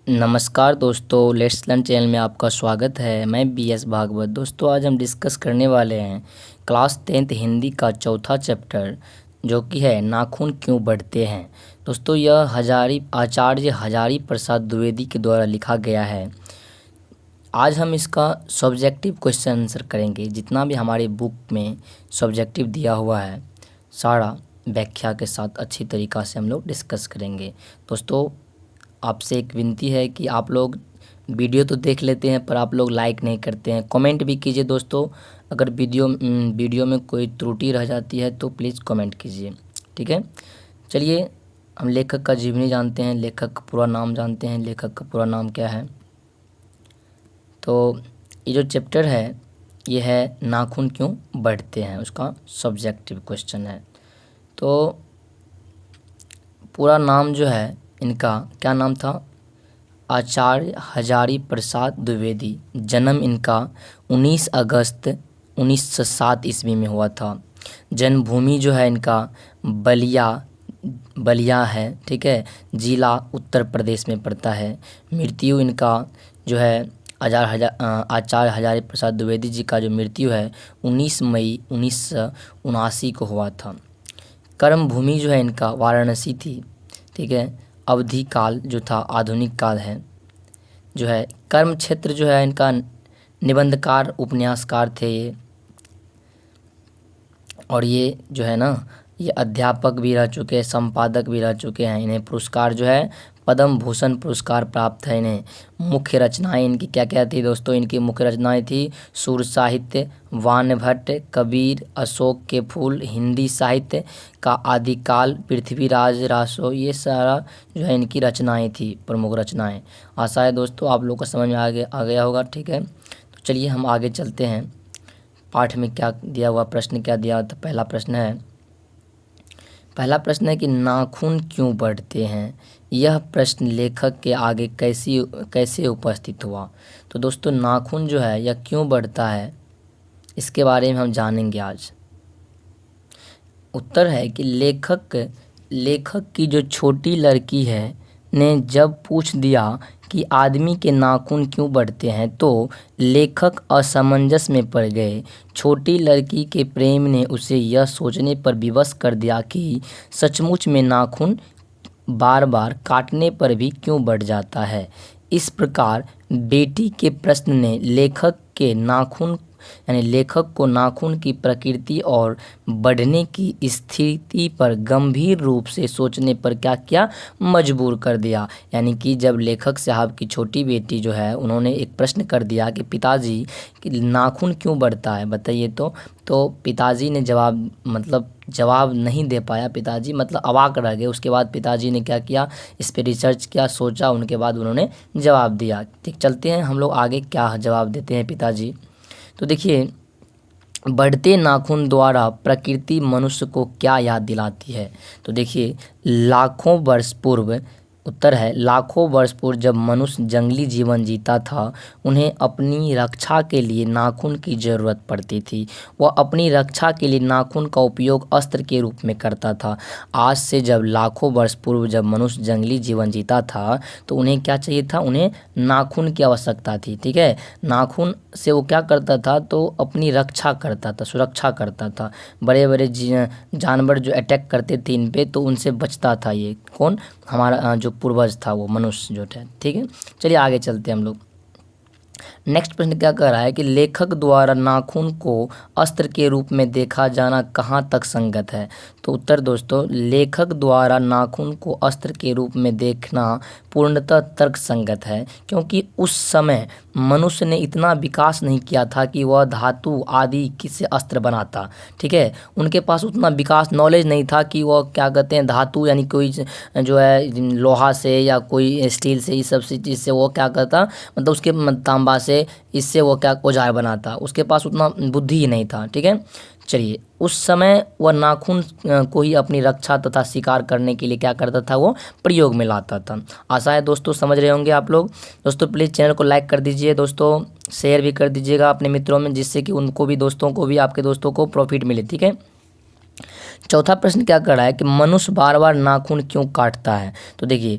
नमस्कार दोस्तों, let's learn channel में आपका स्वागत है। मैं BS भागवत। दोस्तों आज हम डिस्कस करने वाले हैं क्लास 10th हिंदी का चौथा चैप्टर जो कि है नाखून क्यों बढ़ते हैं। दोस्तों यह आचार्य हजारी प्रसाद द्विवेदी के द्वारा लिखा गया है। आज हम इसका सब्जेक्टिव क्वेश्चन आंसर करेंगे। जितना भी हमारे बुक में सब्जेक्टिव दिया हुआ है सारा व्याख्या के साथ अच्छी तरीक़ा से हम लोग डिस्कस करेंगे। दोस्तों आपसे एक विनती है कि आप लोग वीडियो तो देख लेते हैं पर आप लोग लाइक नहीं करते हैं। कमेंट भी कीजिए दोस्तों, अगर वीडियो में कोई त्रुटि रह जाती है तो प्लीज़ कमेंट कीजिए, ठीक है। चलिए हम लेखक का जीवनी जानते हैं, लेखक का पूरा नाम जानते हैं। लेखक का पूरा नाम क्या है? तो ये जो चैप्टर है ये है नाखून क्यों बढ़ते हैं, उसका सब्जेक्टिव क्वेश्चन है। तो पूरा नाम जो है इनका क्या नाम था? आचार्य हजारी प्रसाद द्विवेदी। जन्म इनका 19 अगस्त 1907 ईस्वी में हुआ था। जन्मभूमि जो है इनका बलिया है, ठीक है, जिला उत्तर प्रदेश में पड़ता है। मृत्यु इनका जो है आचार्य हजारी प्रसाद द्विवेदी जी का जो मृत्यु है 19 मई 1979 को हुआ था। कर्म भूमि जो है इनका वाराणसी थी, ठीक है। अवधि काल जो था आधुनिक काल है जो है। कर्म क्षेत्र जो है इनका निबंधकार उपन्यासकार थे ये, और ये जो है ना ये अध्यापक भी रह चुके हैं, संपादक भी रह चुके हैं। इन्हें पुरस्कार जो है पद्म भूषण पुरस्कार प्राप्त है इन्हें। मुख्य रचनाएं इनकी क्या क्या थी दोस्तों? इनकी मुख्य रचनाएं थी सुर साहित्य, वानभट्ट, कबीर, अशोक के फूल, हिंदी साहित्य का आदिकाल, पृथ्वीराज रासो, ये सारा जो है इनकी रचनाएं थी, प्रमुख रचनाएं। आशा है दोस्तों आप लोग को समझ में आ गया होगा, ठीक है। तो चलिए हम आगे चलते हैं। पाठ में क्या दिया हुआ, प्रश्न क्या दिया? तो पहला प्रश्न है कि नाखून क्यों बढ़ते हैं। यह प्रश्न लेखक के आगे कैसे उपस्थित हुआ? तो दोस्तों नाखून जो है यह क्यों बढ़ता है इसके बारे में हम जानेंगे आज। उत्तर है कि लेखक की जो छोटी लड़की है ने जब पूछ दिया कि आदमी के नाखून क्यों बढ़ते हैं तो लेखक असमंजस में पड़ गए। छोटी लड़की के प्रेम ने उसे यह सोचने पर विवश कर दिया कि सचमुच में नाखून बार बार काटने पर भी क्यों बढ़ जाता है। इस प्रकार बेटी के प्रश्न ने लेखक को नाखून की प्रकृति और बढ़ने की स्थिति पर गंभीर रूप से सोचने पर क्या किया? मजबूर कर दिया। यानी कि जब लेखक साहब की छोटी बेटी जो है उन्होंने एक प्रश्न कर दिया कि पिताजी कि नाखून क्यों बढ़ता है बताइए, तो पिताजी ने जवाब नहीं दे पाया। पिताजी अवाक रह गए। उसके बाद पिताजी ने क्या किया? इस पे रिसर्च किया, सोचा, उनके बाद उन्होंने जवाब दिया। ठीक, चलते हैं हम लोग आगे क्या जवाब देते हैं पिताजी। तो देखिए, बढ़ते नाखून द्वारा प्रकृति मनुष्य को क्या याद दिलाती है? तो देखिए लाखों वर्ष पूर्व, उत्तर है लाखों वर्ष पूर्व जब मनुष्य जंगली जीवन जीता था उन्हें अपनी रक्षा के लिए नाखून की ज़रूरत पड़ती थी। वह अपनी रक्षा के लिए नाखून का उपयोग अस्त्र के रूप में करता था। आज से जब लाखों वर्ष पूर्व जब मनुष्य जंगली जीवन जीता था तो उन्हें क्या चाहिए था? उन्हें नाखून की आवश्यकता थी, ठीक है। नाखून से वो क्या करता था? तो अपनी रक्षा करता था, सुरक्षा करता था। बड़े बड़े जानवर जो अटैक करते थे इन पे तो उनसे बचता था। ये कौन? हमारा जो पूर्वज था वो मनुष्य जो था, ठीक है। चलिए आगे चलते हैं हम लोग। नेक्स्ट प्रश्न क्या कह रहा है कि लेखक द्वारा नाखून को अस्त्र के रूप में देखा जाना कहाँ तक संगत है? तो उत्तर दोस्तों, लेखक द्वारा नाखून को अस्त्र के रूप में देखना पूर्णतः तर्क संगत है, क्योंकि उस समय मनुष्य ने इतना विकास नहीं किया था कि वह धातु आदि किससे अस्त्र बनाता, ठीक है। उनके पास उतना विकास नॉलेज नहीं था कि वह क्या कहते हैं धातु यानी कोई जो है लोहा से या कोई स्टील से, इस सब चीज़ से वो क्या करता, उसके तांबा से, इससे वो क्या औजार बनाता। उसके पास उतना बुद्धि ही नहीं था, ठीक है। चलिए, उस समय वह नाखून को ही अपनी रक्षा तथा शिकार करने के लिए क्या करता था? वो प्रयोग में लाता था। आशा है दोस्तों समझ रहे होंगे आप लोग। दोस्तों प्लीज़ चैनल को लाइक कर दीजिए दोस्तों, शेयर भी कर दीजिएगा अपने मित्रों में, जिससे कि उनको भी, दोस्तों को भी, आपके दोस्तों को प्रॉफिट मिले, ठीक है। चौथा प्रश्न क्या कर रहा है कि मनुष्य बार बार नाखून क्यों काटता है। तो देखिए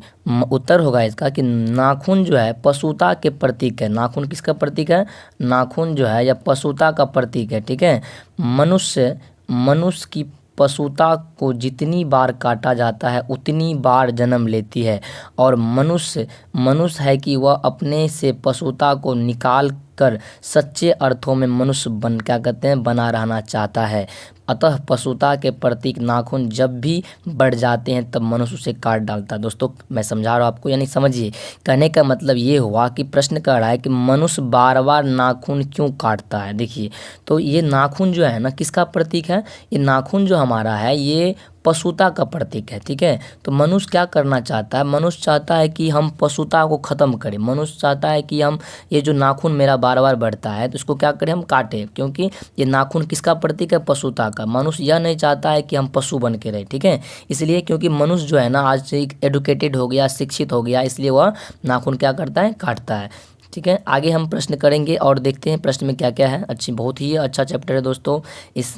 उत्तर होगा इसका कि नाखून जो है पशुता के प्रतीक है। नाखून किसका प्रतीक है? नाखून जो है या पशुता का प्रतीक है। ठीक है, मनुष्य मनुष्य की पशुता को जितनी बार काटा जाता है उतनी बार जन्म लेती है, और मनुष्य मनुष्य है कि वह अपने से पशुता को निकाल कर सच्चे अर्थों में मनुष्य क्या कहते हैं, बना रहना चाहता है। अतः पशुता के प्रतीक नाखून जब भी बढ़ जाते हैं तब मनुष्य उसे काट डालता है। दोस्तों मैं समझा रहा हूँ आपको, यानी समझिए, कहने का मतलब ये हुआ कि प्रश्न कर रहा है कि मनुष्य बार बार नाखून क्यों काटता है। देखिए तो ये नाखून जो है ना किसका प्रतीक है? ये नाखून जो हमारा है ये पशुता का प्रतीक है। ठीक है, तो मनुष्य क्या करना चाहता है? मनुष्य चाहता है कि हम पशुता को ख़त्म करें। मनुष्य चाहता है कि हम ये जो नाखून मेरा बार बार बढ़ता है तो इसको क्या करें, हम काटें, क्योंकि ये नाखून किसका प्रतीक है? पशुता का। मनुष्य यह नहीं चाहता है कि हम पशु बन के रहें। ठीक है, इसलिए क्योंकि मनुष्य जो है ना आज से एडुकेटेड हो गया, शिक्षित हो गया, इसलिए वह नाखून क्या करता है, काटता है। ठीक है, आगे हम प्रश्न करेंगे और देखते हैं प्रश्न में क्या क्या है। अच्छी, बहुत ही अच्छा चैप्टर है दोस्तों, इस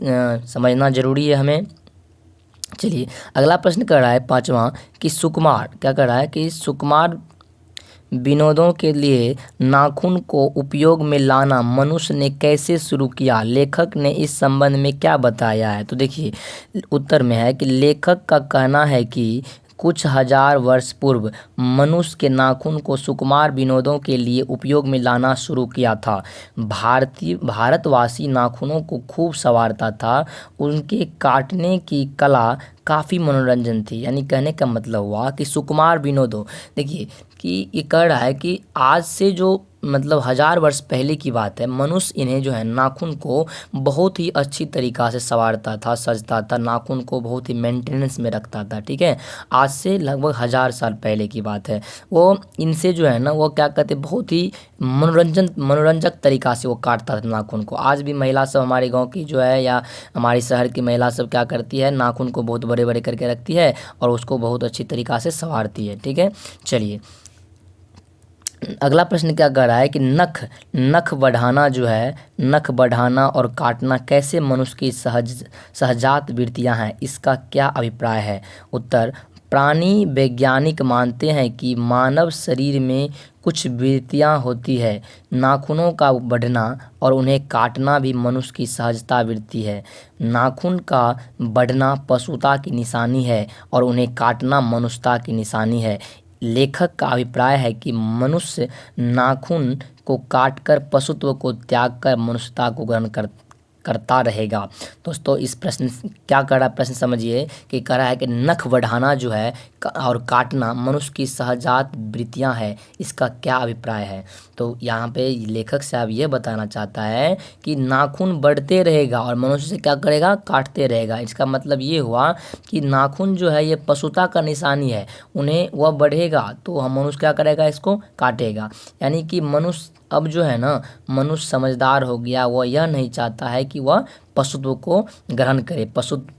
समझना जरूरी है हमें। चलिए अगला प्रश्न कर रहा है पांचवा कि सुकुमार क्या कर रहा है कि सुकुमार विनोदों के लिए नाखून को उपयोग में लाना मनुष्य ने कैसे शुरू किया? लेखक ने इस संबंध में क्या बताया है? तो देखिए उत्तर में है कि लेखक का कहना है कि कुछ हजार वर्ष पूर्व मनुष्य के नाखून को सुकुमार विनोदों के लिए उपयोग में लाना शुरू किया था। भारतवासी नाखूनों को खूब संवारता था, उनके काटने की कला काफ़ी मनोरंजन थी। यानी कहने का मतलब हुआ कि सुकुमार विनोदों, देखिए कि ये कह रहा है कि आज से जो मतलब हजार वर्ष पहले की बात है, मनुष्य इन्हें जो है नाखून को बहुत ही अच्छी तरीक़ा से संवारता था, सजता था, नाखून को बहुत ही मेंटेनेंस में रखता था। ठीक है, आज से लगभग 1000 साल पहले की बात है। वो इनसे जो है ना वो क्या कहते, बहुत ही मनोरंजक तरीक़ा से वो काटता था नाखून को। आज भी महिला सब हमारे गाँव की जो है या हमारे शहर की महिला सब क्या करती है, नाखून को बहुत बड़े बड़े करके रखती है और उसको बहुत अच्छी तरीक़ा से संवारती है। ठीक है, चलिए अगला प्रश्न क्या कर रहा है कि नख बढ़ाना जो है, नख बढ़ाना और काटना कैसे मनुष्य की सहजात वृत्तियां हैं, इसका क्या अभिप्राय है? उत्तर, प्राणी वैज्ञानिक मानते हैं कि मानव शरीर में कुछ वृत्तियां होती है। नाखूनों का बढ़ना और उन्हें काटना भी मनुष्य की सहजता वृत्ति है। नाखून का बढ़ना पशुता की निशानी है और उन्हें काटना मनुष्यता की निशानी है। लेखक का अभिप्राय है कि मनुष्य नाखून को काटकर पशुत्व को त्याग कर मनुष्यता को ग्रहण करता रहेगा। दोस्तों इस प्रश्न क्या कर रहा है, प्रश्न समझिए कि कह रहा है कि नख बढ़ाना जो है और काटना मनुष्य की सहजात वृत्तियां है, इसका क्या अभिप्राय है? तो यहाँ पे लेखक साहब ये बताना चाहता है कि नाखून बढ़ते रहेगा और मनुष्य से क्या करेगा, काटते रहेगा। इसका मतलब ये हुआ कि नाखून जो है ये पशुता का निशानी है, उन्हें वह बढ़ेगा तो हम मनुष्य क्या करेगा, इसको काटेगा। यानी कि मनुष्य अब जो है ना, मनुष्य समझदार हो गया, वह यह नहीं चाहता है कि वह पशुत्व को ग्रहण करे,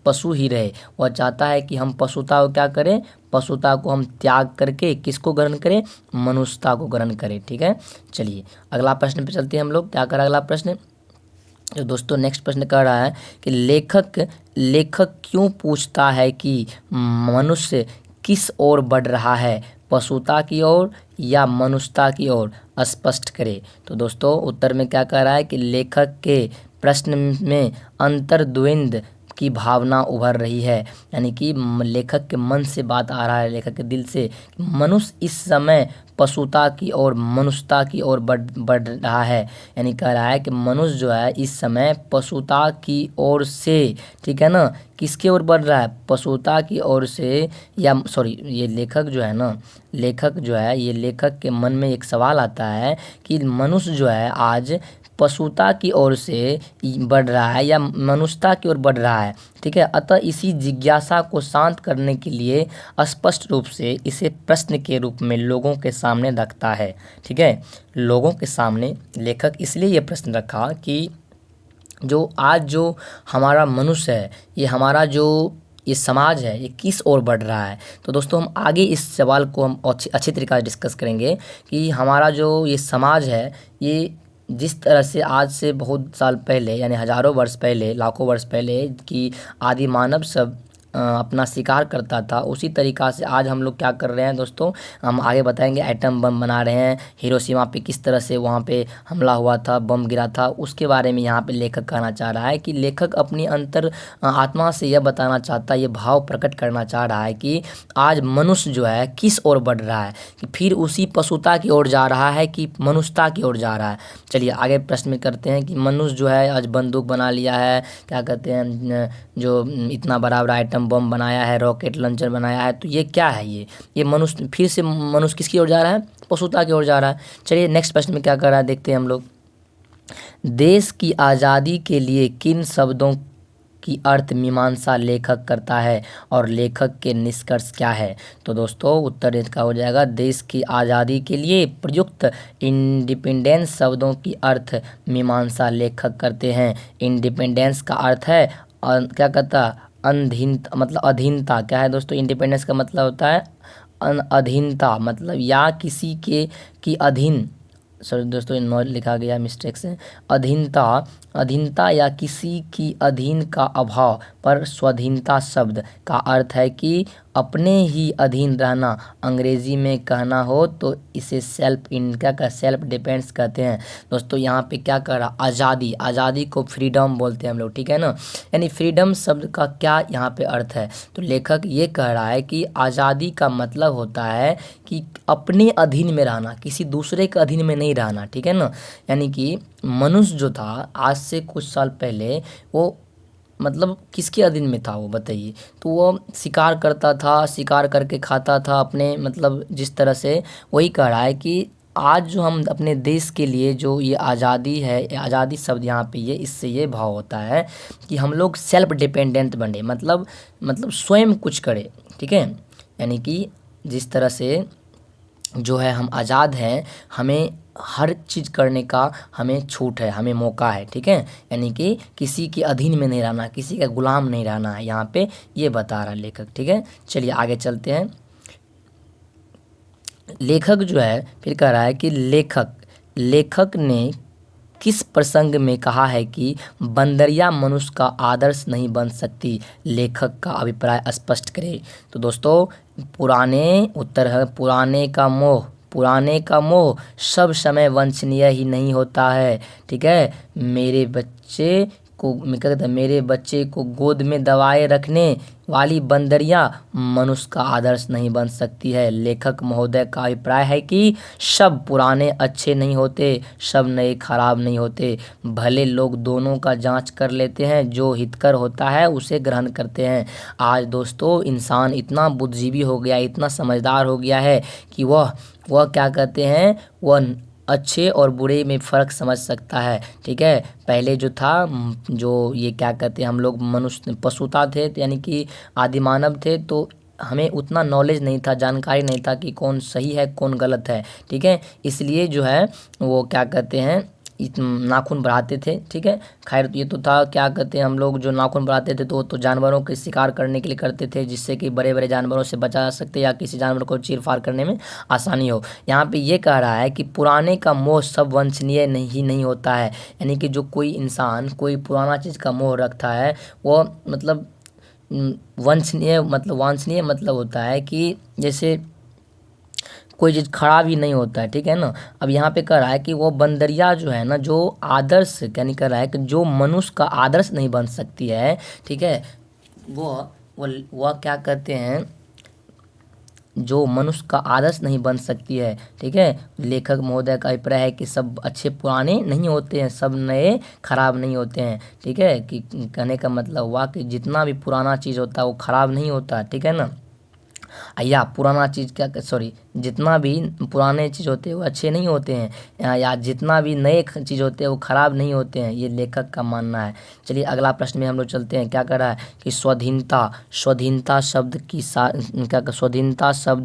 पशु ही रहे। वह चाहता है कि हम पशुता को क्या करें, पशुता को हम त्याग करके किसको ग्रहण करें, मनुष्यता को ग्रहण करें। ठीक है, चलिए अगला प्रश्न पे चलते हैं हम लोग। क्या कर अगला प्रश्न, तो दोस्तों नेक्स्ट प्रश्न कर रहा है कि लेखक क्यों पूछता है कि मनुष्य किस ओर बढ़ रहा है, पशुता की ओर या मनुष्यता की ओर, स्पष्ट करे। तो दोस्तों उत्तर में क्या कह रहा है कि लेखक के प्रश्न में अंतर्द्वंद की भावना उभर रही है। यानी कि लेखक के मन से बात आ रहा है, लेखक के दिल से, मनुष्य इस समय पशुता की ओर मनुष्यता की ओर बढ़ रहा है। यानी कह रहा है कि मनुष्य जो है इस समय पशुता की ओर से, ठीक है ना, किसके ओर बढ़ रहा है, पशुता की ओर से, या सॉरी ये लेखक जो है ना, लेखक जो है ये लेखक के मन में एक सवाल आता है कि मनुष्य जो है आज पशुता की ओर से बढ़ रहा है या मनुष्यता की ओर बढ़ रहा है। ठीक है, अतः इसी जिज्ञासा को शांत करने के लिए स्पष्ट रूप से इसे प्रश्न के रूप में लोगों के सामने रखता है। ठीक है, लोगों के सामने लेखक इसलिए ये प्रश्न रखा कि जो आज जो हमारा मनुष्य है, ये हमारा जो ये समाज है, ये किस ओर बढ़ रहा है। तो दोस्तों हम आगे इस सवाल को हम अच्छी तरीक़ा से डिस्कस करेंगे कि हमारा जो ये समाज है, ये जिस तरह से आज से बहुत साल पहले यानी हज़ारों वर्ष पहले, लाखों वर्ष पहले की आदि मानव सब अपना शिकार करता था, उसी तरीक़ा से आज हम लोग क्या कर रहे हैं दोस्तों, हम आगे बताएंगे। एटम बम बना रहे हैं, हिरोशिमा पे किस तरह से वहाँ पे हमला हुआ था, बम गिरा था, उसके बारे में यहाँ पे लेखक कहना चाह रहा है कि लेखक अपनी अंतर आत्मा से यह बताना चाहता है, ये भाव प्रकट करना चाह रहा है कि आज मनुष्य जो है किस ओर बढ़ रहा है, कि फिर उसी पशुता की ओर जा रहा है कि मनुष्यता की ओर जा रहा है। चलिए आगे प्रश्न में करते हैं कि मनुष्य जो है आज बंदूक बना लिया है, क्या कहते हैं, जो इतना बड़ा बड़ा आइटम बम बनाया है, रॉकेट लॉन्चर बनाया है, तो ये क्या है, ये मनुष्य फिर से मनुष्य किसकी ओर जा रहा है, पशुता की ओर जा रहा है। चलिए नेक्स्ट प्रश्न में क्या कर रहा है देखते हैं हम लोग। देश की आज़ादी के लिए किन शब्दों की अर्थ मीमांसा लेखक करता है और लेखक के निष्कर्ष क्या है। तो दोस्तों उत्तर इसका हो जाएगा, देश की आज़ादी के लिए प्रयुक्त इंडिपेंडेंस शब्दों की अर्थ मीमांसा लेखक करते हैं। इंडिपेंडेंस का अर्थ है क्या कहता, अधीनता, मतलब अधीनता। क्या है दोस्तों, इंडिपेंडेंस का मतलब होता है अधीनता, मतलब या किसी के की अधीन, सॉरी दोस्तों नो लिखा गया मिस्टेक से, अधीनता या किसी की अधीन का अभाव। पर स्वाधीनता शब्द का अर्थ है कि अपने ही अधीन रहना। अंग्रेजी में कहना हो तो इसे सेल्फ डिपेंड्स कहते हैं। दोस्तों यहाँ पे क्या कह रहा, आज़ादी को फ्रीडम बोलते हैं हम लोग, ठीक है ना। यानी फ्रीडम शब्द का क्या यहाँ पे अर्थ है, तो लेखक ये कह रहा है कि आज़ादी का मतलब होता है कि अपने अधीन में रहना, किसी दूसरे के अधीन में नहीं रहना, ठीक है ना। यानी कि मनुष्य जो था आज से कुछ साल पहले वो मतलब किसके अधीन में था वो बताइए, तो वो शिकार करता था, शिकार करके खाता था अपने, मतलब जिस तरह से, वही कह रहा है कि आज जो हम अपने देश के लिए जो ये आज़ादी है, आज़ादी शब्द यहाँ पे ये इससे ये भाव होता है कि हम लोग सेल्फ डिपेंडेंट बने, मतलब स्वयं कुछ करें, ठीक है। यानी कि जिस तरह से जो है हम आज़ाद हैं, हमें हर चीज़ करने का हमें छूट है, हमें मौका है, ठीक है। यानी कि किसी के अधीन में नहीं रहना, किसी का गुलाम नहीं रहना है, यहाँ पे ये बता रहा लेखक, ठीक है। चलिए आगे चलते हैं। लेखक जो है फिर कह रहा है कि लेखक ने किस प्रसंग में कहा है कि बंदरिया मनुष्य का आदर्श नहीं बन सकती, लेखक का अभिप्राय स्पष्ट करे। तो दोस्तों उत्तर है पुराने का मोह सब समय वांछनीय ही नहीं होता है, ठीक है। मेरे बच्चे को गोद में दबाए रखने वाली बंदरिया मनुष्य का आदर्श नहीं बन सकती है। लेखक महोदय का अभिप्राय है कि सब पुराने अच्छे नहीं होते, सब नए खराब नहीं होते, भले लोग दोनों का जांच कर लेते हैं, जो हितकर होता है उसे ग्रहण करते हैं। आज दोस्तों इंसान इतना बुद्धिजीवी हो गया, इतना समझदार हो गया है कि वह क्या कहते हैं, वह अच्छे और बुरे में फ़र्क समझ सकता है, ठीक है। पहले जो था, जो ये क्या कहते हैं, हम लोग मनुष्य पशुता थे, यानी कि आदि मानव थे, तो हमें उतना नॉलेज नहीं था, जानकारी नहीं था कि कौन सही है कौन गलत है, ठीक है। इसलिए जो है वो क्या कहते हैं, नाखून बढ़ाते थे, ठीक है। खैर ये तो था, क्या कहते हैं, हम लोग जो नाखून बढ़ाते थे तो जानवरों के शिकार करने के लिए करते थे, जिससे कि बड़े बड़े जानवरों से बचा जा सकते या किसी जानवर को चीर फाड़ करने में आसानी हो। यहाँ पे ये कह रहा है कि पुराने का मोह सब वांछनीय नहीं होता है। यानी कि जो कोई इंसान कोई पुराना चीज़ का मोह रखता है वो मतलब वांछनीय मतलब होता है कि जैसे कोई चीज़ खराब ही नहीं होता है, ठीक है ना। अब यहाँ पे कह रहा है कि वो बंदरिया जो है ना, जो आदर्श यानी कह रहा है कि जो मनुष्य का आदर्श नहीं बन सकती है, ठीक है, वो क्या कहते हैं, जो मनुष्य का आदर्श नहीं बन सकती है, ठीक है। लेखक महोदय का अभिप्राय है कि सब अच्छे पुराने नहीं होते हैं, सब नए खराब नहीं होते हैं, ठीक है। कि कहने का मतलब हुआ कि जितना भी पुराना चीज़ होता है वो खराब नहीं होता, ठीक है ना। या पुराना चीज़ जितना भी पुराने चीज़ होते हैं वो अच्छे नहीं होते हैं, या जितना भी नए चीज़ होते हैं वो ख़राब नहीं होते हैं, ये लेखक का मानना है। चलिए अगला प्रश्न में हम लोग चलते हैं। क्या कर रहा है कि स्वाधीनता शब्द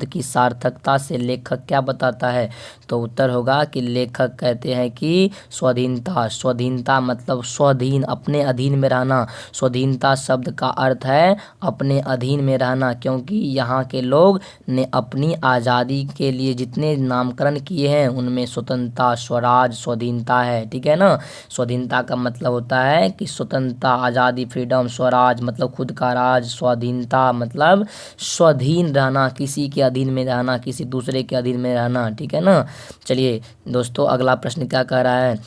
की सार्थकता से लेखक क्या बताता है। तो उत्तर होगा कि लेखक कहते हैं कि स्वाधीनता मतलब स्वाधीन, अपने अधीन में रहना। स्वाधीनता शब्द का अर्थ है अपने अधीन में रहना, क्योंकि यहाँ के के लोग ने अपनी आज़ादी के लिए जितने नामकरण किए हैं उनमें स्वतंत्रता, स्वराज, स्वाधीनता है। ठीक है ना। स्वाधीनता का मतलब होता है कि स्वतंत्रता, आज़ादी, फ्रीडम। स्वराज मतलब खुद का राज। स्वाधीनता मतलब स्वाधीन रहना, किसी के अधीन में रहना, किसी दूसरे के अधीन में रहना। ठीक है ना। चलिए दोस्तों, अगला प्रश्न क्या कह रहा है,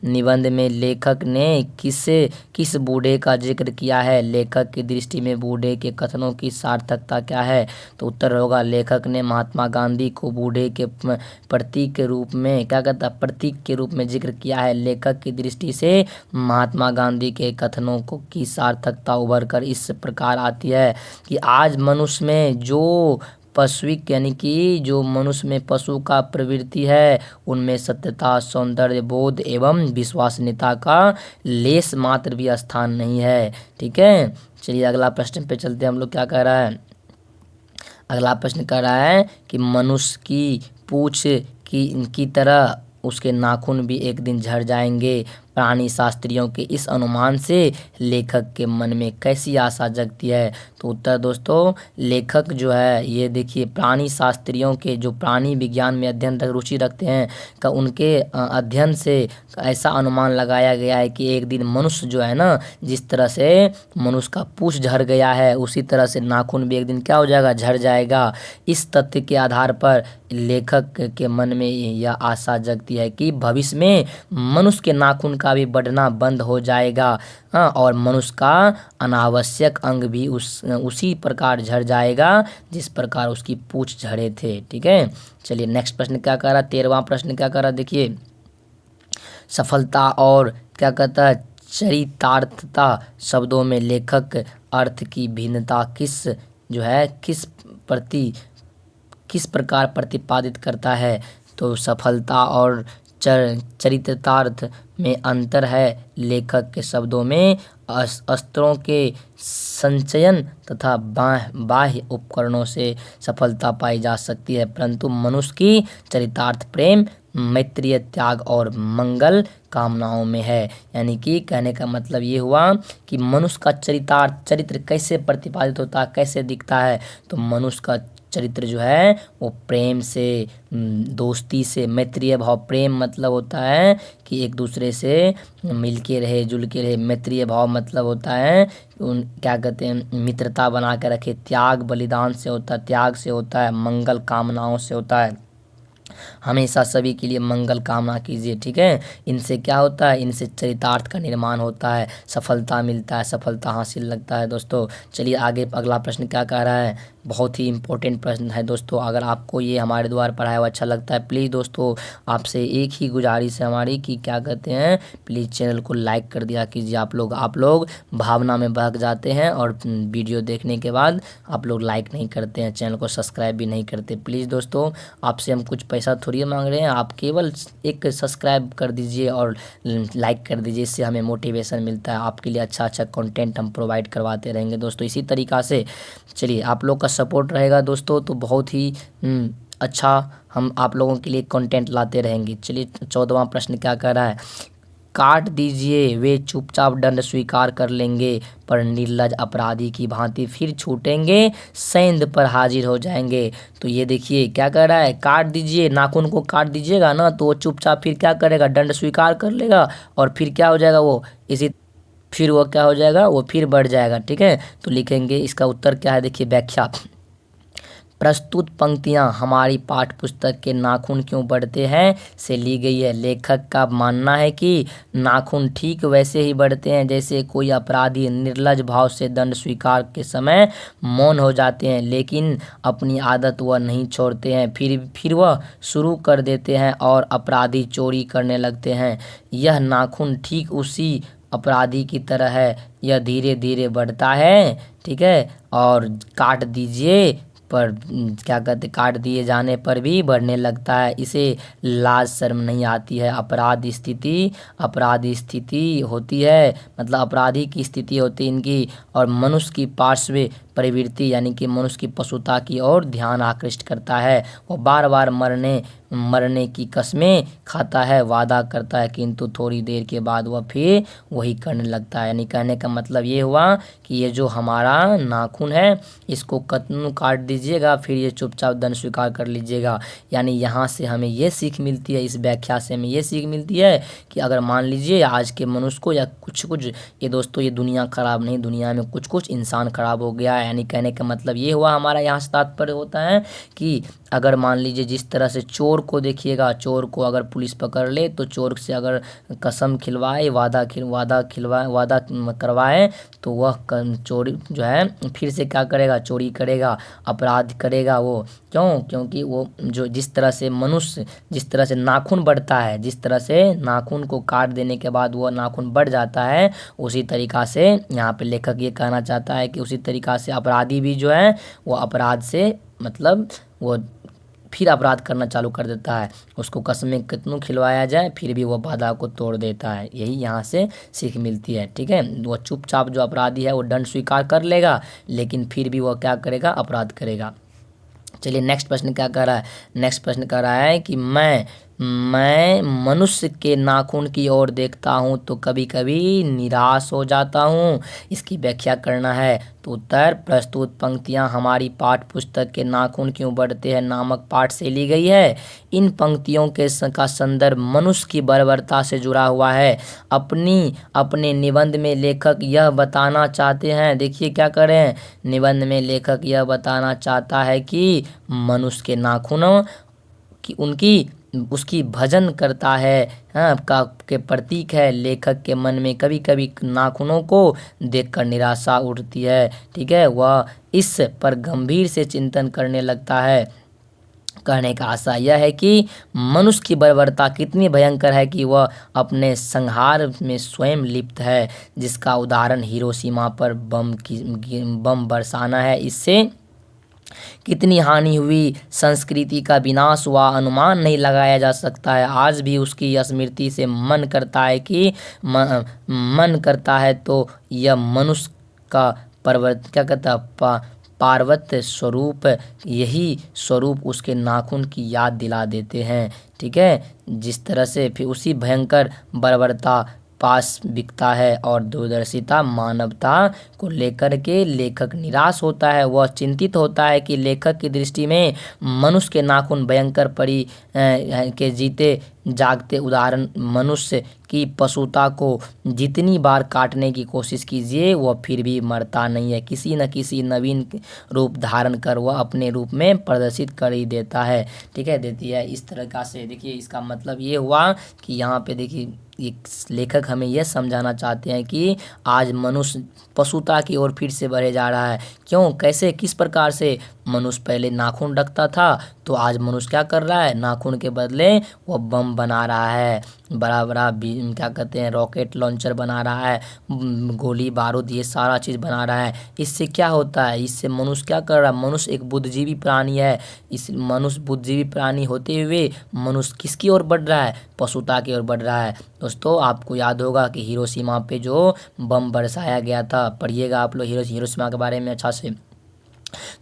निबंध में लेखक ने किस बूढ़े का जिक्र किया है। लेखक की दृष्टि में बूढ़े के कथनों की सार्थकता क्या है। तो उत्तर होगा, लेखक ने महात्मा गांधी को बूढ़े के प्रतीक के रूप में क्या कहता है, प्रतीक के रूप में जिक्र किया है। लेखक की दृष्टि से महात्मा गांधी के कथनों को की सार्थकता उभर कर इस प्रकार आती है कि आज मनुष्य में जो पशुविक यानी कि जो मनुष्य में पशु का प्रवृत्ति है उनमें सत्यता, सौंदर्य बोध एवं विश्वसनीयता का लेस मात्र भी स्थान नहीं है। ठीक है। चलिए अगला प्रश्न पे चलते हैं हम लोग। क्या कह रहा है, अगला प्रश्न कह रहा है कि मनुष्य की पूंछ की तरह उसके नाखून भी एक दिन झड़ जाएंगे। प्राणी शास्त्रियों के इस अनुमान से लेखक के मन में कैसी आशा जगती है। तो उत्तर दोस्तों, लेखक जो है ये देखिए प्राणी शास्त्रियों के जो प्राणी विज्ञान में अध्ययन तक रुचि रखते हैं का उनके अध्ययन से ऐसा अनुमान लगाया गया है कि एक दिन मनुष्य जो है ना, जिस तरह से मनुष्य का पूंछ झड़ गया है उसी तरह से नाखून भी एक दिन क्या हो जाएगा, झड़ जाएगा। इस तथ्य के आधार पर लेखक के मन में यह आशा जगती है कि भविष्य में मनुष्य के नाखून का भी बढ़ना बंद हो जाएगा। हाँ, और मनुष्य का अनावश्यक अंग भी उसी प्रकार झड़ जाएगा जिस प्रकार उसकी पूंछ झड़े थे। ठीक है। चलिए नेक्स्ट प्रश्न क्या कर रहा, 13वां प्रश्न क्या कर रहा, देखिए सफलता और क्या कहता है चरितार्थता शब्दों में लेखक अर्थ की भिन्नता किस प्रकार प्रतिपादित करता है। तो सफलता और चरितार्थ में अंतर है। लेखक के शब्दों में अस्त्रों के संचयन तथा बाह्य उपकरणों से सफलता पाई जा सकती है, परंतु मनुष्य की चरितार्थ प्रेम, मैत्रीय, त्याग और मंगल कामनाओं में है। यानी कि कहने का मतलब ये हुआ कि मनुष्य का चरित्र कैसे प्रतिपादित होता है, कैसे दिखता है। तो मनुष्य का चरित्र जो है वो प्रेम से, दोस्ती से, मैत्रीय भाव। प्रेम मतलब होता है कि एक दूसरे से मिल के रहे, जुल के रहे। मैत्रीय भाव मतलब होता है क्या कहते हैं, मित्रता बना के रखे। त्याग बलिदान से होता है, त्याग से होता है। मंगल कामनाओं से होता है, हमेशा सभी के लिए मंगल कामना कीजिए। ठीक है। इनसे क्या होता है, इनसे चरितार्थ का निर्माण होता है, सफलता मिलता है, सफलता हासिल लगता है। दोस्तों चलिए आगे अगला प्रश्न क्या कह रहा है, बहुत ही इंपॉर्टेंट प्रश्न है दोस्तों। अगर आपको ये हमारे द्वारा पढ़ाया हुआ अच्छा लगता है, प्लीज़ दोस्तों आपसे एक ही गुजारिश है हमारी कि क्या कहते हैं, प्लीज़ चैनल को लाइक कर दिया कीजिए। आप लोग भावना में बहक जाते हैं और वीडियो देखने के बाद आप लोग लाइक नहीं करते हैं, चैनल को सब्सक्राइब भी नहीं करते। प्लीज़ दोस्तों आपसे हम कुछ पैसा थोड़ी मांग रहे हैं, आप केवल एक सब्सक्राइब कर दीजिए और लाइक कर दीजिए, इससे हमें मोटिवेशन मिलता है। आपके लिए अच्छा कंटेंट हम प्रोवाइड करवाते रहेंगे दोस्तों इसी तरीक़ा से। चलिए आप लोग का सपोर्ट रहेगा दोस्तों तो बहुत ही अच्छा हम आप लोगों के लिए कंटेंट लाते रहेंगे। चलिए 14वां प्रश्न क्या कह रहा है, काट दीजिए वे चुपचाप दंड स्वीकार कर लेंगे पर निर्लज अपराधी की भांति फिर छूटेंगे, सेंध पर हाजिर हो जाएंगे। तो ये देखिए क्या कह रहा है, काट दीजिए, नाखून को काट दीजिएगा ना तो वो चुपचाप फिर क्या करेगा, दंड स्वीकार कर लेगा और फिर क्या हो जाएगा, फिर वो क्या हो जाएगा, वो फिर बढ़ जाएगा। ठीक है। तो लिखेंगे इसका उत्तर क्या है, देखिए व्याख्या। प्रस्तुत पंक्तियाँ हमारी पाठ्य पुस्तक के नाखून क्यों बढ़ते हैं से ली गई है। लेखक का मानना है कि नाखून ठीक वैसे ही बढ़ते हैं जैसे कोई अपराधी निर्लज भाव से दंड स्वीकार के समय मौन हो जाते हैं, लेकिन अपनी आदत वह नहीं छोड़ते हैं, फिर वह शुरू कर देते हैं और अपराधी चोरी करने लगते हैं। यह नाखून ठीक उसी अपराधी की तरह है, यह धीरे धीरे बढ़ता है। ठीक है। और काट दीजिए पर क्या कहते, काट दिए जाने पर भी बढ़ने लगता है, इसे लाज शर्म नहीं आती है। अपराध स्थिति होती है, मतलब अपराधी की स्थिति होती है इनकी, और मनुष्य की प्रवृत्ति यानी कि मनुष्य की पशुता की ओर ध्यान आकृष्ट करता है। वो बार बार मरने की कस्में खाता है, वादा करता है, किंतु थोड़ी देर के बाद वह फिर वही करने लगता है। यानी कहने का मतलब ये हुआ कि ये जो हमारा नाखून है इसको कतनू काट दीजिएगा, फिर ये चुपचाप दंड स्वीकार कर लीजिएगा। यानी यहाँ से हमें ये सीख मिलती है, इस व्याख्या से हमें ये सीख मिलती है कि अगर मान लीजिए आज के मनुष्य को या कुछ ये दोस्तों, ये दुनिया खराब नहीं, दुनिया में कुछ इंसान खराब हो गया है। यानी कहने का मतलब ये हुआ हमारा यहाँ से तात्पर्य होता है कि अगर मान लीजिए जिस तरह से चोर को देखिएगा, चोर को अगर पुलिस पकड़ ले तो चोर से अगर कसम खिलवाए, वादा करवाए तो वह चोरी जो है फिर से क्या करेगा, चोरी करेगा, अपराध करेगा। वो क्योंकि वो जो जिस तरह से मनुष्य जिस तरह से नाखून बढ़ता है, जिस तरह से नाखून को काट देने के बाद वो नाखून बढ़ जाता है, उसी तरीक़ा से यहाँ पे लेखक ये कहना चाहता है कि उसी तरीक़ा से अपराधी भी जो है वो अपराध से मतलब वो फिर अपराध करना चालू कर देता है। उसको कसमें कितनों खिलवाया जाए फिर भी वो वादा को तोड़ देता है। यही यहाँ से सीख मिलती है। ठीक है, वो चुपचाप जो अपराधी है वो दंड स्वीकार कर लेगा, लेकिन फिर भी वो क्या करेगा, अपराध करेगा। चलिए नेक्स्ट प्रश्न क्या कर रहा है, नेक्स्ट प्रश्न कर रहा है कि मैं मनुष्य के नाखून की ओर देखता हूँ तो कभी कभी निराश हो जाता हूँ, इसकी व्याख्या करना है। तो उत्तर, प्रस्तुत पंक्तियाँ हमारी पाठ्य पुस्तक के नाखून क्यों बढ़ते हैं नामक पाठ से ली गई है। इन पंक्तियों का संदर्भ मनुष्य की बर्बरता से जुड़ा हुआ है। अपने निबंध में लेखक यह बताना चाहते हैं, देखिए क्या करें, निबंध में लेखक यह बताना चाहता है कि मनुष्य के नाखूनों की उसकी भजन करता है के प्रतीक है। लेखक के मन में कभी कभी नाखूनों को देखकर निराशा उठती है। ठीक है, वह इस पर गंभीर से चिंतन करने लगता है। कहने का आशा यह है कि मनुष्य की बर्बरता कितनी भयंकर है कि वह अपने संहार में स्वयं लिप्त है, जिसका उदाहरण हिरोशिमा पर बम बरसाना है। इससे कितनी हानि हुई, संस्कृति का विनाश हुआ, अनुमान नहीं लगाया जा सकता है। आज भी उसकी स्मृति से मन करता है तो यह मनुष्य का पार्वत्य स्वरूप, यही स्वरूप उसके नाखून की याद दिला देते हैं। ठीक है, जिस तरह से फिर उसी भयंकर बर्बरता पास बिकता है और दूरदर्शिता मानवता को लेकर के लेखक निराश होता है। वह चिंतित होता है कि लेखक की दृष्टि में मनुष्य के नाखून भयंकर परी के जीते जागते उदाहरण मनुष्य की पशुता को जितनी बार काटने की कोशिश कीजिए वह फिर भी मरता नहीं है, किसी न किसी नवीन रूप धारण कर वह अपने रूप में प्रदर्शित कर ही देता है। ठीक है, देती है। इस तरह से देखिए इसका मतलब ये हुआ कि यहाँ पे देखिए एक लेखक हमें यह समझाना चाहते हैं कि आज मनुष्य पशुता की ओर फिर से बढ़े जा रहा है। क्यों, कैसे, किस प्रकार से? मनुष्य पहले नाखून रखता था तो आज मनुष्य क्या कर रहा है, नाखून के बदले वो बम बना रहा है, बड़ा बड़ा क्या कहते हैं रॉकेट लॉन्चर बना रहा है, गोली बारूद ये सारा चीज़ बना रहा है। इससे क्या होता है, इससे मनुष्य क्या कर रहा है, मनुष्य एक बुद्धिजीवी प्राणी है। इस मनुष्य बुद्धिजीवी प्राणी होते हुए मनुष्य किसकी ओर बढ़ रहा है, पशुता की ओर बढ़ रहा है। दोस्तों आपको याद होगा कि हिरोशिमा पे जो बम बरसाया गया था, पढ़िएगा आप लोग हिरोशिमा के बारे में अच्छा से।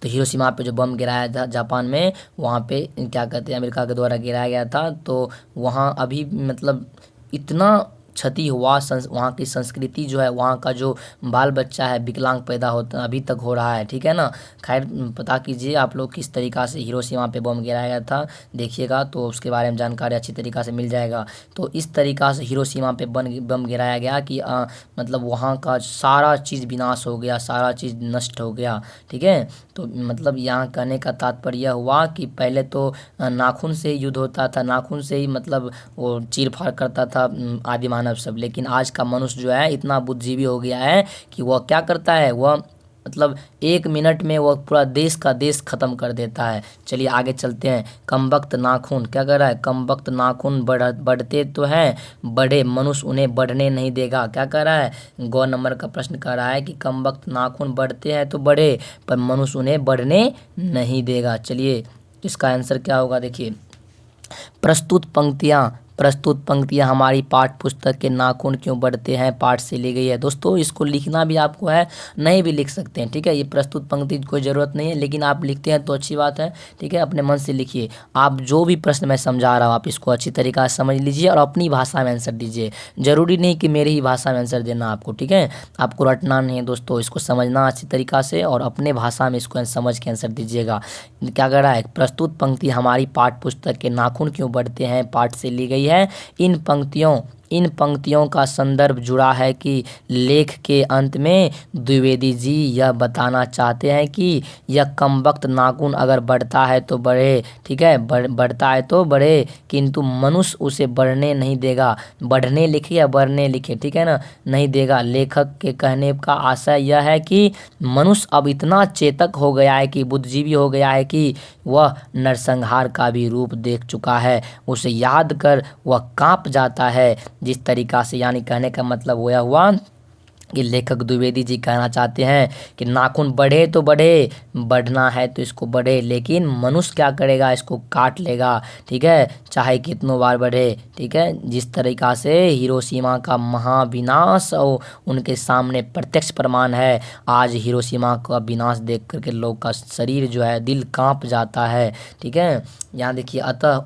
तो हिरोशिमा पे जो बम गिराया था जापान में, वहाँ पे क्या कहते हैं अमेरिका के द्वारा गिराया गया था। तो वहाँ अभी मतलब इतना क्षति हुआ, वहाँ की संस्कृति जो है, वहाँ का जो बाल बच्चा है विकलांग पैदा होता अभी तक हो रहा है। ठीक है ना। खैर पता कीजिए आप लोग किस तरीक़ा से हिरोशिमा पे बम गिराया गया था, देखिएगा तो उसके बारे में जानकारी अच्छी तरीक़ा से मिल जाएगा। तो इस तरीक़ा से हिरोशिमा पे बम गिराया गया कि मतलब वहाँ का सारा चीज़ विनाश हो गया, सारा चीज़ नष्ट हो गया। ठीक है, तो मतलब यहाँ कहने का तात्पर्य हुआ कि पहले तो नाखून से ही युद्ध होता था, नाखून से ही मतलब वो चीर फाड़ करता था आदि मानव सब। लेकिन आज का मनुष्य जो है इतना बुद्धिजीवी हो गया है कि वह क्या करता है, वह मतलब 1 मिनट में वह पूरा देश का देश खत्म कर देता है। चलिए आगे चलते हैं। कमबख्त नाखून क्या कर रहा है, कमबख्त नाखून बढ़ते तो हैं, बड़े मनुष्य उन्हें बढ़ने नहीं देगा। क्या कर रहा है, गौ नंबर का प्रश्न कर रहा है कि कमबख्त नाखून बढ़ते हैं तो बड़े, पर मनुष्य उन्हें बढ़ने नहीं देगा। चलिए इसका आंसर क्या होगा, देखिए प्रस्तुत पंक्तियाँ प्रस्तुत पंक्तियाँ हमारी पाठ्य पुस्तक के नाखून क्यों बढ़ते हैं पाठ से ली गई है। दोस्तों इसको लिखना भी आपको है, नहीं भी लिख सकते हैं, ठीक है। ये प्रस्तुत पंक्ति कोई ज़रूरत नहीं है, लेकिन आप लिखते हैं तो अच्छी बात है, ठीक है। अपने मन से लिखिए। आप जो भी प्रश्न मैं समझा रहा हूँ आप इसको अच्छी तरीक़ा से समझ लीजिए और अपनी भाषा में आंसर दीजिए। ज़रूरी नहीं कि मेरी ही भाषा में आंसर देना आपको, ठीक है। आपको रटना नहीं है दोस्तों, इसको समझना अच्छी तरीक़ा से और अपने भाषा में इसको समझ के आंसर दीजिएगा। क्या कर रहा है, प्रस्तुत पंक्ति हमारी पाठ्य पुस्तक के नाखून क्यों बढ़ते हैं पाठ से ली गई है। इन पंक्तियों का संदर्भ जुड़ा है कि लेख के अंत में द्विवेदी जी यह बताना चाहते हैं कि यह कमबख्त नाखून अगर बढ़ता है तो बढ़े, ठीक है, बढ़ता है तो बढ़े, किंतु मनुष्य उसे बढ़ने नहीं देगा। बढ़ने लिखे या बढ़ने लिखे, ठीक है ना, नहीं देगा। लेखक के कहने का आशय यह है कि मनुष्य अब इतना चेतक हो गया है कि बुद्धिजीवी हो गया है कि वह नरसंहार का भी रूप देख चुका है। उसे याद कर वह कांप जाता है। जिस तरीक़ा से, यानी कहने का मतलब यह हुआ कि लेखक द्विवेदी जी कहना चाहते हैं कि नाखून बढ़े तो बढ़े, बढ़ना है तो इसको बढ़े, लेकिन मनुष्य क्या करेगा, इसको काट लेगा, ठीक है, चाहे कितनों बार बढ़े, ठीक है। जिस तरीक़ा से हिरोशिमा का महाविनाश और उनके सामने प्रत्यक्ष प्रमाण है। आज हिरोशिमा का विनाश देख करके लोग का शरीर जो है, दिल कांप जाता है, ठीक है। यहाँ देखिए, अतः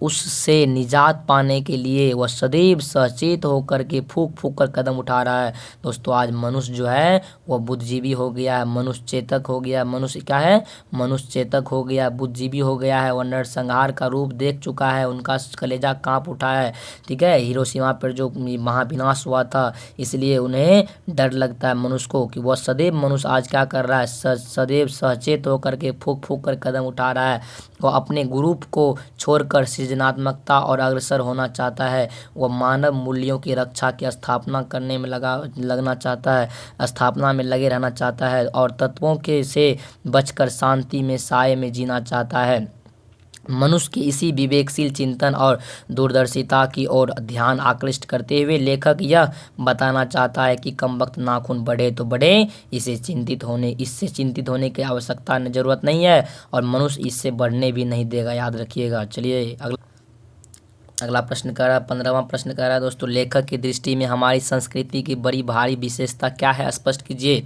उससे निजात पाने के लिए वह सदैव सचेत होकर के फूंक फूंक कर कदम उठा रहा है। दोस्तों आज मनुष्य जो है वह बुद्धिजीवी हो गया है, मनुष्य चेतक हो गया। मनुष्य क्या है, मनुष्य चेतक हो गया, बुद्धिजीवी हो गया है। वह नरसंहार का रूप देख चुका है, उनका कलेजा कांप उठा है, ठीक है। हिरोशिमा पर जो महाविनाश हुआ था, इसलिए उन्हें डर लगता है मनुष्य को कि वह सदैव, मनुष्य आज क्या कर रहा है, सदैव सचेत होकर के फूंक फूंक कर कदम उठा रहा है। वह अपने ग्रुप को छोड़कर सृजनात्मकता और अग्रसर होना चाहता है। वह मानव मूल्यों की रक्षा की स्थापना करने में लगना चाहता है, स्थापना में लगे रहना चाहता है और तत्वों के से बचकर शांति में, साये में जीना चाहता है। मनुष्य की इसी विवेकशील चिंतन और दूरदर्शिता की ओर ध्यान आकृष्ट करते हुए लेखक यह बताना चाहता है कि कमबख्त नाखून बढ़े तो बढ़े, इससे चिंतित होने की आवश्यकता ज़रूरत नहीं है और मनुष्य इससे बढ़ने भी नहीं देगा, याद रखिएगा। चलिए अगला प्रश्न कर रहा है, 15वां प्रश्न कर रहा है दोस्तों, लेखक की दृष्टि में हमारी संस्कृति की बड़ी भारी विशेषता क्या है, स्पष्ट कीजिए।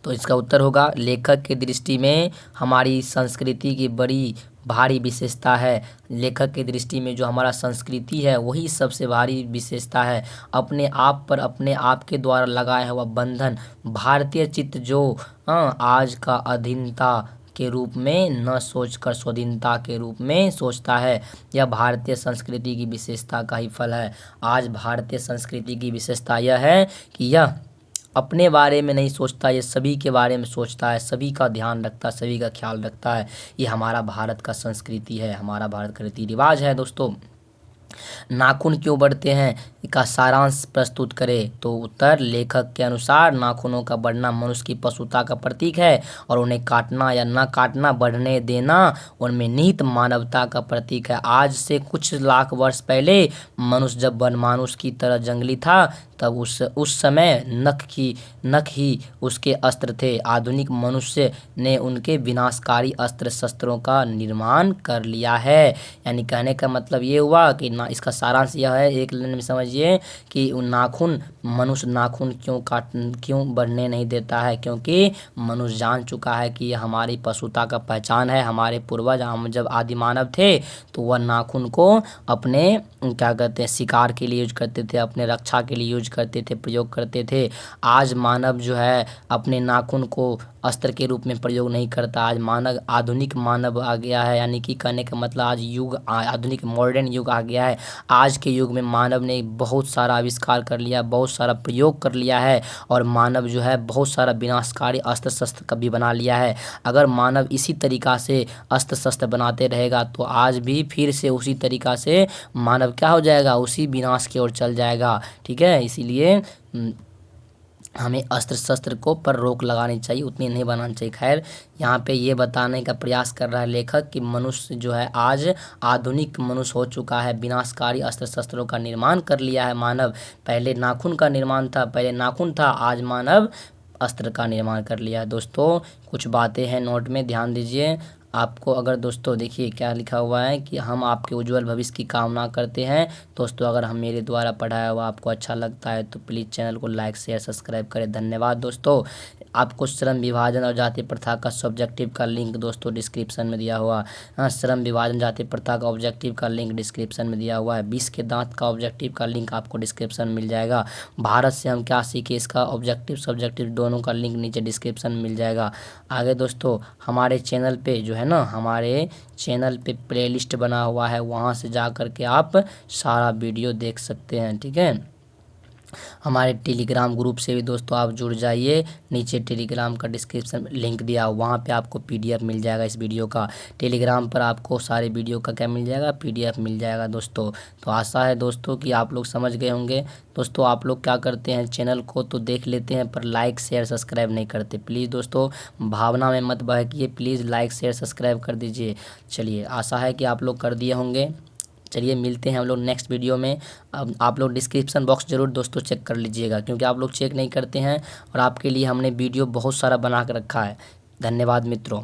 तो इसका उत्तर होगा, लेखक की दृष्टि में हमारी संस्कृति की बड़ी भारी विशेषता है। लेखक की दृष्टि में जो हमारा संस्कृति है वही सबसे भारी विशेषता है। अपने आप पर अपने आप के द्वारा लगाया हुआ बंधन, भारतीय चित्त जो आज का अधीनता के रूप में न सोचकर स्वाधीनता के रूप में सोचता है, यह भारतीय संस्कृति की विशेषता का ही फल है। आज भारतीय संस्कृति की विशेषता यह है कि यह अपने बारे में नहीं सोचता, ये सभी के बारे में सोचता है, सभी का ध्यान रखता है, सभी का ख्याल रखता है। ये हमारा भारत का संस्कृति है, हमारा भारत का रीति रिवाज है। दोस्तों नाखून क्यों बढ़ते हैं का सारांश प्रस्तुत करें। तो उत्तर, लेखक के अनुसार नाखूनों का बढ़ना मनुष्य की पशुता का प्रतीक है और उन्हें काटना या न काटना, बढ़ने देना उनमें निहित मानवता का प्रतीक है। आज से कुछ लाख वर्ष पहले मनुष्य जब वनमानुष की तरह जंगली था, तब उस समय नख ही उसके अस्त्र थे। आधुनिक मनुष्य ने उनके विनाशकारी अस्त्र शस्त्रों का निर्माण कर लिया है। यानी कहने का मतलब ये हुआ कि इसका सारांश यह है, एक लाइन में समझिए कि मनुष्य नाखून क्यों बढ़ने नहीं देता है, क्योंकि मनुष्य जान चुका है कि यह हमारी पशुता का पहचान है। हमारे पूर्वज, हम जब आदि मानव थे तो वह नाखून को अपने क्या कहते हैं, शिकार के लिए यूज करते थे, अपने रक्षा के लिए यूज करते थे, प्रयोग करते थे। आज मानव जो है अपने नाखून को अस्त्र के रूप में प्रयोग नहीं करता। आज आधुनिक मानव आ गया है, यानी कि कहने का मतलब आज आधुनिक मॉडर्न युग आ गया है। आज के युग में मानव ने बहुत सारा आविष्कार कर लिया, बहुत सारा प्रयोग कर लिया है और मानव जो है बहुत सारा विनाशकारी अस्त्र शस्त्र का भी बना लिया है। अगर मानव इसी तरीक़ा से अस्त्र शस्त्र बनाते रहेगा तो आज भी फिर से उसी तरीक़ा से मानव क्या हो जाएगा, उसी विनाश की ओर चल जाएगा, ठीक है। इसीलिए हमें अस्त्र शस्त्र को पर रोक लगानी चाहिए, उतनी नहीं बनानी चाहिए। खैर, यहाँ पे ये बताने का प्रयास कर रहा है लेखक कि मनुष्य जो है आज आधुनिक मनुष्य हो चुका है, विनाशकारी अस्त्र शस्त्रों का निर्माण कर लिया है मानव। पहले नाखून का निर्माण था, पहले नाखून था, आज मानव अस्त्र का निर्माण कर लिया है। दोस्तों कुछ बातें हैं नोट में, ध्यान दीजिए। आपको अगर दोस्तों देखिए क्या लिखा हुआ है कि हम आपके उज्जवल भविष्य की कामना करते हैं। दोस्तों अगर हम मेरे द्वारा पढ़ाया हुआ आपको अच्छा लगता है तो प्लीज़ चैनल को लाइक शेयर सब्सक्राइब करें। धन्यवाद दोस्तों। आपको श्रम विभाजन और जाति प्रथा का सब्जेक्टिव का लिंक दोस्तों डिस्क्रिप्शन में दिया हुआ। श्रम विभाजन जाति प्रथा का ऑब्जेक्टिव का लिंक डिस्क्रिप्शन में दिया हुआ है। 20 के दांत का ऑब्जेक्टिव का लिंक आपको डिस्क्रिप्शन में मिल जाएगा। भारत से हम क्या सीखे इसका ऑब्जेक्टिव सब्जेक्टिव दोनों का लिंक नीचे डिस्क्रिप्शन में मिल जाएगा। आगे दोस्तों हमारे चैनल पे जो है ना, हमारे चैनल पे प्लेलिस्ट बना हुआ है, वहाँ से जा कर के आप सारा वीडियो देख सकते हैं। ठीक है, हमारे टेलीग्राम ग्रुप से भी दोस्तों आप जुड़ जाइए। नीचे टेलीग्राम का डिस्क्रिप्शन में लिंक दिया, वहाँ पे आपको पीडीएफ मिल जाएगा इस वीडियो का। टेलीग्राम पर आपको सारे वीडियो का क्या मिल जाएगा, पीडीएफ मिल जाएगा दोस्तों। तो आशा है दोस्तों कि आप लोग समझ गए होंगे। दोस्तों आप लोग क्या करते हैं, चैनल को तो देख लेते हैं पर लाइक शेयर सब्सक्राइब नहीं करते। प्लीज़ दोस्तों भावना में मत बहकिए, प्लीज़ लाइक शेयर सब्सक्राइब कर दीजिए। चलिए, आशा है कि आप लोग कर दिए होंगे। चलिए मिलते हैं हम लोग नेक्स्ट वीडियो में। अब आप लोग डिस्क्रिप्शन बॉक्स ज़रूर दोस्तों चेक कर लीजिएगा, क्योंकि आप लोग चेक नहीं करते हैं और आपके लिए हमने वीडियो बहुत सारा बना कर रखा है। धन्यवाद मित्रों।